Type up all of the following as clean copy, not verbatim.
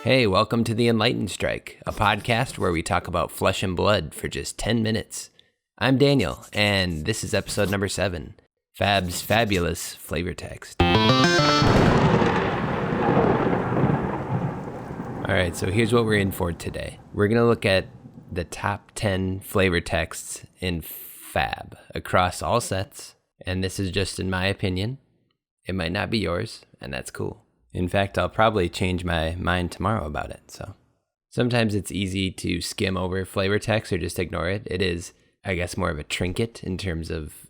Hey, welcome to the Enlightened Strike, a podcast where we talk about flesh and blood for just 10 minutes. I'm Daniel, and this is episode number 7, Fab's Fabulous Flavor Text. Alright, so here's what we're in for today. We're going to look at the top 10 flavor texts in Fab across all sets, and this is just in my opinion. It might not be yours, and that's cool. In fact, I'll probably change my mind tomorrow about it. So sometimes it's easy to skim over flavor text or just ignore it. It is, I guess, more of a trinket in terms of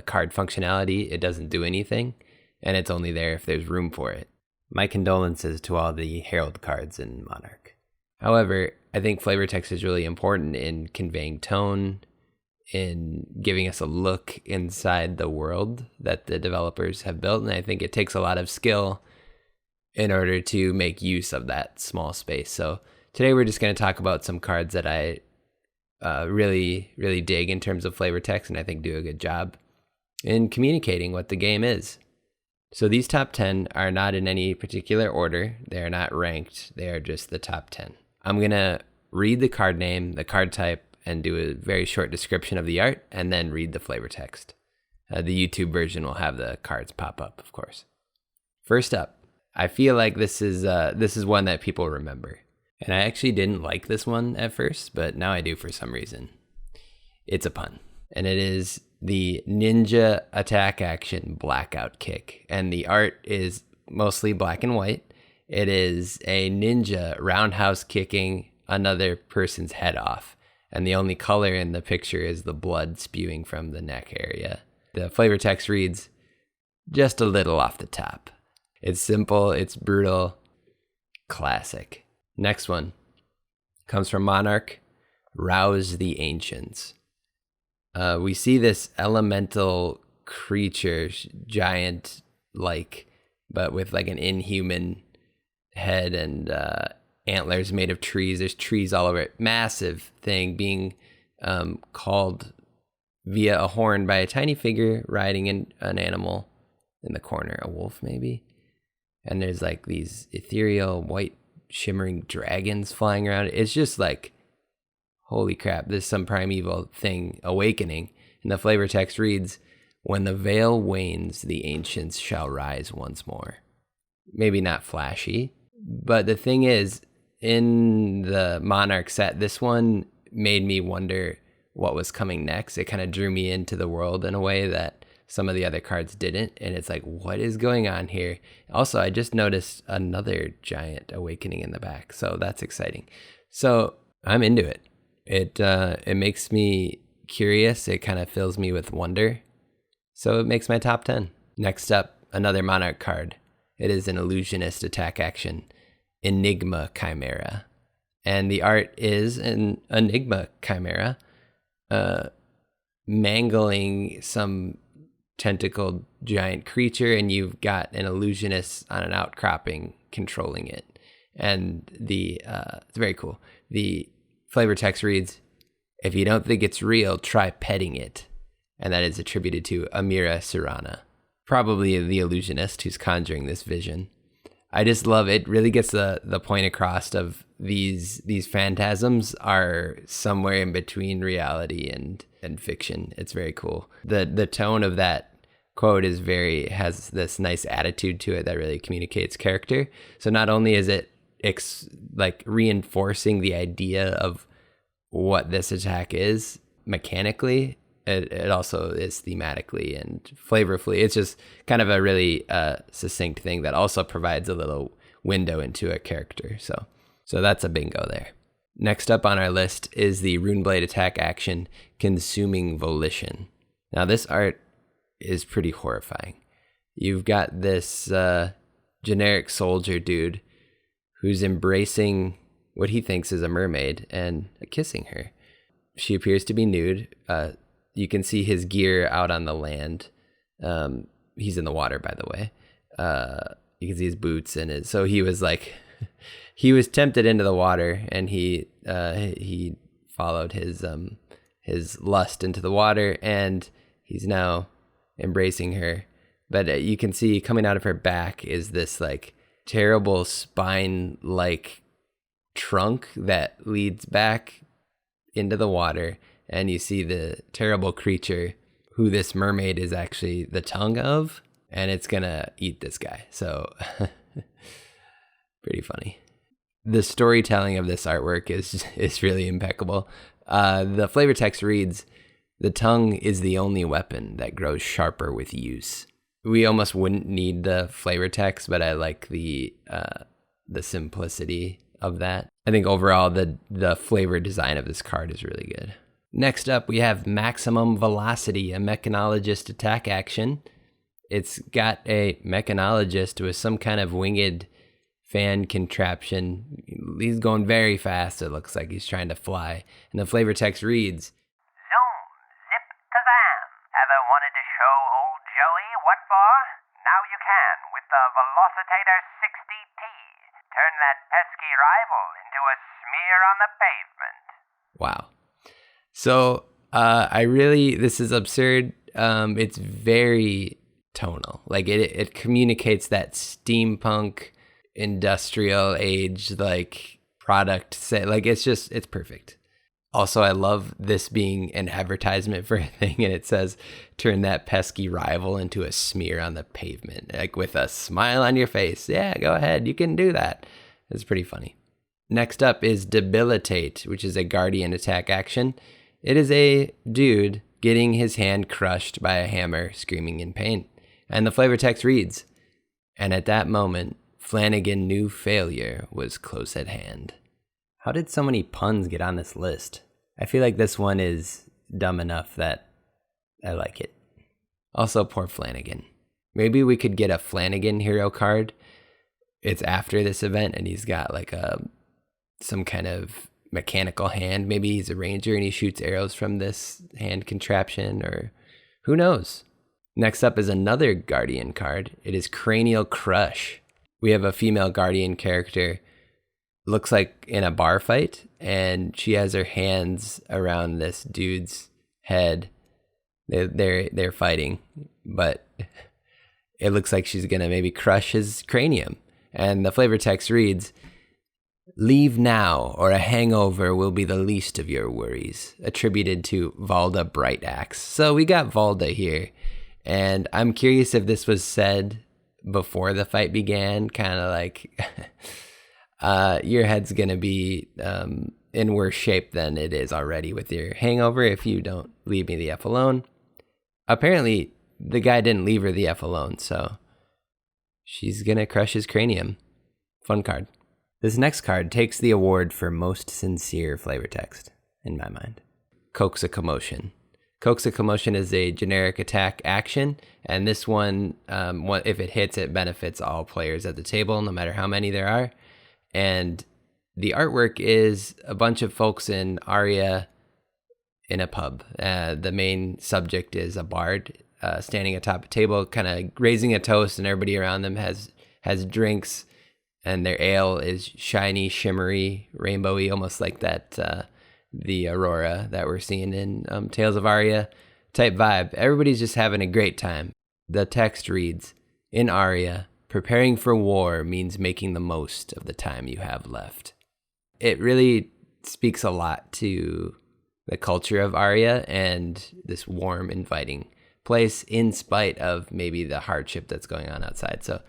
card functionality. It doesn't do anything, and it's only there if there's room for it. My condolences to all the Herald cards in Monarch. However, I think flavor text is really important in conveying tone, in giving us a look inside the world that the developers have built, and I think it takes a lot of skill in order to make use of that small space. So today we're just going to talk about some cards that I really dig in terms of flavor text, and I think do a good job in communicating what the game is. So these top 10 are not in any particular order. They are not ranked. They are just the top 10. I'm going to read the card name, the card type, and do a very short description of the art, and then read the flavor text. The YouTube version will have the cards pop up, of course. First up, I feel like this is one that people remember. And I actually didn't like this one at first, but now I do for some reason. It's a pun. And it is the ninja attack action Blackout Kick. And the art is mostly black and white. It is a ninja roundhouse kicking another person's head off. And the only color in the picture is the blood spewing from the neck area. The flavor text reads, "Just a little off the top. It's simple, it's brutal, classic." Next one comes from Monarch, Rouse the Ancients. We see this elemental creature, giant-like, but with like an inhuman head and antlers made of trees. There's trees all over it. Massive thing being called via a horn by a tiny figure riding an animal in the corner, a wolf maybe. And there's like these ethereal white shimmering dragons flying around. It's just like, holy crap, this is some primeval thing awakening. And the flavor text reads, "When the veil wanes, the ancients shall rise once more." Maybe not flashy, but the thing is, in the Monarch set, this one made me wonder what was coming next. It kind of drew me into the world in a way that some of the other cards didn't, and it's like, what is going on here? Also, I just noticed another giant awakening in the back, so that's exciting. So I'm into it. It makes me curious. It kind of fills me with wonder. So it makes my top 10. Next up, another Monarch card. It is an Illusionist attack action, Enigma Chimera. And the art is an Enigma Chimera mangling some tentacled giant creature, and you've got an illusionist on an outcropping controlling it. And it's very cool. The flavor text reads, "If you don't think it's real, try petting it." And that is attributed to Amira Serrana, probably the illusionist who's conjuring this vision. I just love it. Really gets the point across of these phantasms are somewhere in between reality and fiction. It's very cool. The tone of that quote has this nice attitude to it that really communicates character. So not only is it reinforcing the idea of what this attack is mechanically, it also is thematically and flavorfully. It's just kind of a really succinct thing that also provides a little window into a character. So that's a bingo there. Next up on our list is the Runeblade Attack action, Consuming Volition. Now this art is pretty horrifying. You've got this generic soldier dude who's embracing what he thinks is a mermaid and kissing her. She appears to be nude. You can see his gear out on the land. He's in the water, by the way. You can see his boots and his. So he was like, he was tempted into the water, and he followed his lust into the water, and he's now embracing her. But you can see coming out of her back is this like terrible spine-like trunk that leads back into the water, and you see the terrible creature who this mermaid is actually the tongue of, and it's gonna eat this guy. So pretty funny. The storytelling of this artwork is really impeccable. The flavor text reads, "The tongue is the only weapon that grows sharper with use." We almost wouldn't need the flavor text, but I like the simplicity of that. I think overall the flavor design of this card is really good. Next up, we have Maximum Velocity, a mechanologist attack action. It's got a mechanologist with some kind of winged fan contraption. He's going very fast. It looks like he's trying to fly. And the flavor text reads, "Zoom, zip, kazam. Ever wanted to show old Joey what for? Now you can with the Velocitator 60T. Turn that pesky rival into a smear on the pavement." Wow. So this is absurd. It's very tonal. Like it communicates that steampunk, industrial age, like product set. Like it's perfect. Also, I love this being an advertisement for a thing, and it says, "Turn that pesky rival into a smear on the pavement," like with a smile on your face. Yeah, go ahead. You can do that. It's pretty funny. Next up is Debilitate, which is a guardian attack action. It is a dude getting his hand crushed by a hammer, screaming in pain. And the flavor text reads, "And at that moment, Flanagan knew failure was close at hand." How did so many puns get on this list? I feel like this one is dumb enough that I like it. Also, poor Flanagan. Maybe we could get a Flanagan hero card. It's after this event, and he's got like some kind of mechanical hand. Maybe he's a ranger and he shoots arrows from this hand contraption, or who knows. Next up is another guardian card. It is Cranial Crush. We have a female guardian character, looks like in a bar fight, and she has her hands around this dude's head. They're fighting, but it looks like she's gonna maybe crush his cranium. And the flavor text reads, "Leave now, or a hangover will be the least of your worries," attributed to Valda Brightaxe. So we got Valda here, and I'm curious if this was said before the fight began, kind of like, your head's going to be in worse shape than it is already with your hangover if you don't leave me the F alone. Apparently, the guy didn't leave her the F alone, so she's going to crush his cranium. Fun card. This next card takes the award for most sincere flavor text, in my mind. Coax a Commotion. Coax a Commotion is a generic attack action, and this one, if it hits, it benefits all players at the table, no matter how many there are. And the artwork is a bunch of folks in Aria in a pub. The main subject is a bard standing atop a table, kind of raising a toast, and everybody around them has drinks. And their ale is shiny, shimmery, rainbowy, almost like that, the aurora that we're seeing in Tales of Aria type vibe. Everybody's just having a great time. The text reads, "In Aria, preparing for war means making the most of the time you have left." It really speaks a lot to the culture of Aria and this warm, inviting place in spite of maybe the hardship that's going on outside. So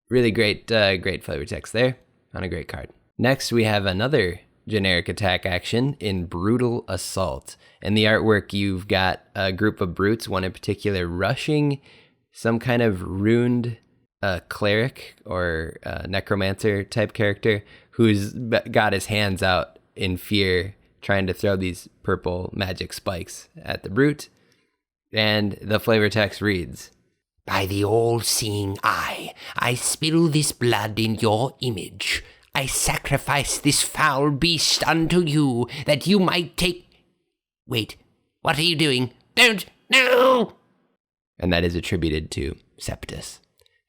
really great flavor text there on a great card. Next, we have another generic attack action in Brutal Assault. In the artwork, you've got a group of brutes, one in particular rushing some kind of ruined cleric or necromancer type character who's got his hands out in fear, trying to throw these purple magic spikes at the brute. And the flavor text reads, "By the all-seeing eye, I spill this blood in your image. I sacrifice this foul beast unto you, that you might take..." Wait, what are you doing? Don't, no! And that is attributed to Septus,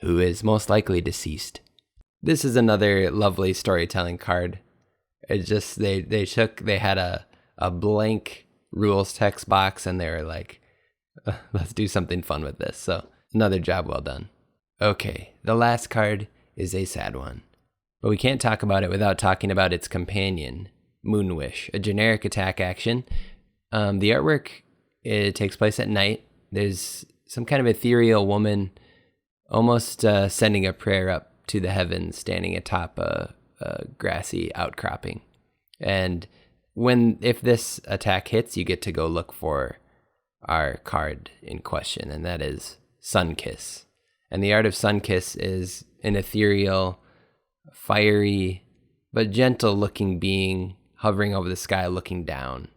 who is most likely deceased. This is another lovely storytelling card. It's just, they had a blank rules text box, and they were like, let's do something fun with this. So another job well done. Okay, the last card is a sad one. But we can't talk about it without talking about its companion, Moonwish, a generic attack action. The artwork, it takes place at night. There's some kind of ethereal woman almost sending a prayer up to the heavens, standing atop a grassy outcropping. And if this attack hits, you get to go look for our card in question, and that is Sunkiss. And the art of Sunkiss is an ethereal, fiery, but gentle-looking being hovering over the sky, looking down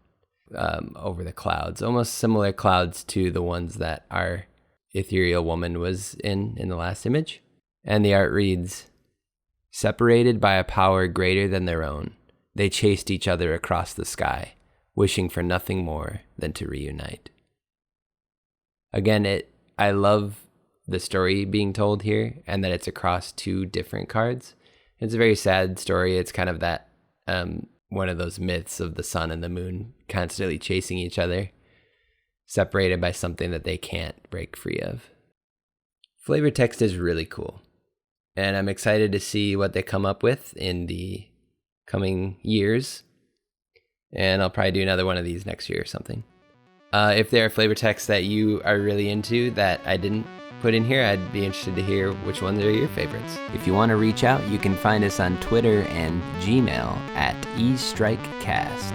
over the clouds, almost similar clouds to the ones that our ethereal woman was in the last image. And the art reads, "Separated by a power greater than their own, they chased each other across the sky, wishing for nothing more than to reunite." Again, I love the story being told here, and that it's across 2 different cards. It's a very sad story. It's kind of that one of those myths of the sun and the moon constantly chasing each other, separated by something that they can't break free of. Flavor text is really cool, and I'm excited to see what they come up with in the coming years, and I'll probably do another one of these next year or something. If there are flavor texts that you are really into that I didn't put in here, I'd be interested to hear which ones are your favorites. If you want to reach out, you can find us on Twitter and Gmail at eStrikeCast.